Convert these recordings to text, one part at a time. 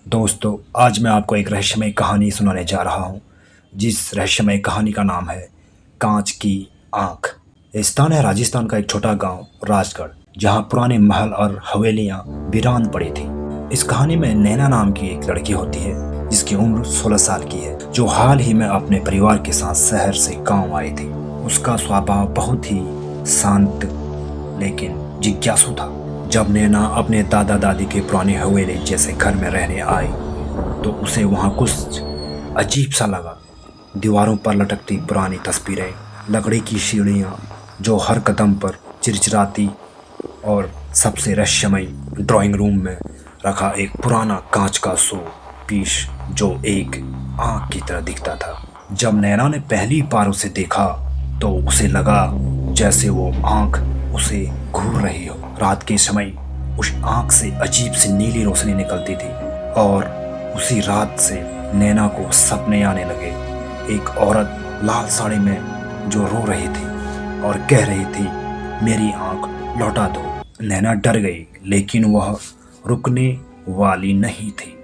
दोस्तों, आज मैं आपको एक रहस्यमय कहानी सुनाने जा रहा हूँ, जिस रहस्यमय कहानी का नाम है कांच की आंख। ये स्थान है राजस्थान का एक छोटा गांव राजगढ़, जहाँ पुराने महल और हवेलियाँ वीरान पड़ी थी। इस कहानी में नैना नाम की एक लड़की होती है, जिसकी उम्र 16 साल की है, जो हाल ही में अपने परिवार के साथ शहर से गाँव आई थी। उसका स्वभाव बहुत ही शांत लेकिन जिज्ञासु था। जब नैना अपने दादा दादी के पुराने हवेली जैसे घर में रहने आई, तो उसे वहाँ कुछ अजीब सा लगा। दीवारों पर लटकती पुरानी तस्वीरें, लकड़ी की सीढ़ियाँ जो हर कदम पर चिरचिराती, और सबसे रहस्यमय ड्राइंग रूम में रखा एक पुराना कांच का शो पीस जो एक आँख की तरह दिखता था। जब नैना ने पहली बार उसे देखा, तो उसे लगा जैसे वो आँख उसे घूर रही हो। रात के समय उस आँख से अजीब सी नीली रोशनी निकलती थी, और उसी रात से नैना को सपने आने लगे। एक औरत लाल साड़ी में जो रो रही थी और कह रही थी, मेरी आँख लौटा दो। नैना डर गई, लेकिन वह रुकने वाली नहीं थी।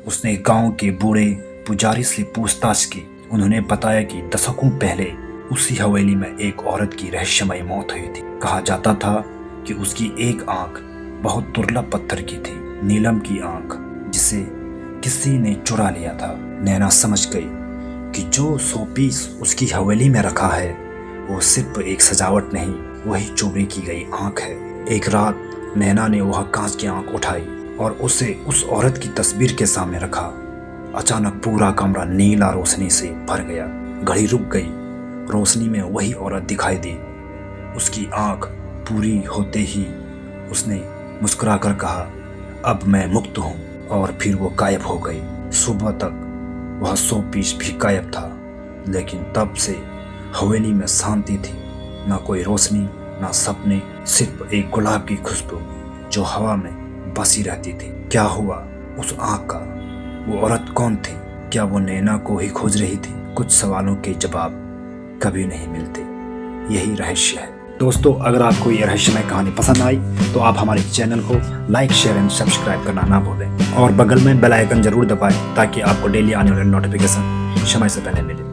उसने गांव के बूढ़े पुजारी से पूछताछ की। उन्होंने बताया कि दशकों पहले उसी हवेली में एक औरत की रहस्यमय मौत हुई थी। कहा जाता था कि उसकी एक आंख बहुत दुर्लभ पत्थर की थी, नीलम की आंख, जिसे किसी ने चुरा लिया था। नैना समझ गई कि जो शोपीस उसकी हवेली में रखा है, वो सिर्फ एक सजावट नहीं, वही चोरी की गई आंख है। एक रात नैना ने वह कांच की आंख उठाई और उसे उस औरत की तस्वीर के सामने रखा। अचानक पूरा कमरा नीला रोशनी से भर गया। घड़ी रुक गई। रोशनी में वही औरत दिखाई दी। उसकी आंख पूरी होते ही उसने मुस्कुराकर कहा, अब मैं मुक्त हूँ, और फिर वो गायब हो गई। सुबह तक वह शो पीस भी गायब था, लेकिन तब से हवेली में शांति थी। न कोई रोशनी, न सपने, सिर्फ एक गुलाब की खुशबू जो हवा में बसी रहती थी। क्या हुआ उस आंख का? वो औरत कौन थी? क्या वो नैना को ही खोज रही थी? कुछ सवालों के जवाब कभी नहीं मिलते। यही रहस्य है। दोस्तों, अगर आपको ये रहस्यमय कहानी पसंद आई, तो आप हमारे चैनल को लाइक, शेयर एंड सब्सक्राइब करना ना भूलें, और बगल में बेल आइकन जरूर दबाएं, ताकि आपको डेली आने वाले नोटिफिकेशन समय से पहले मिले।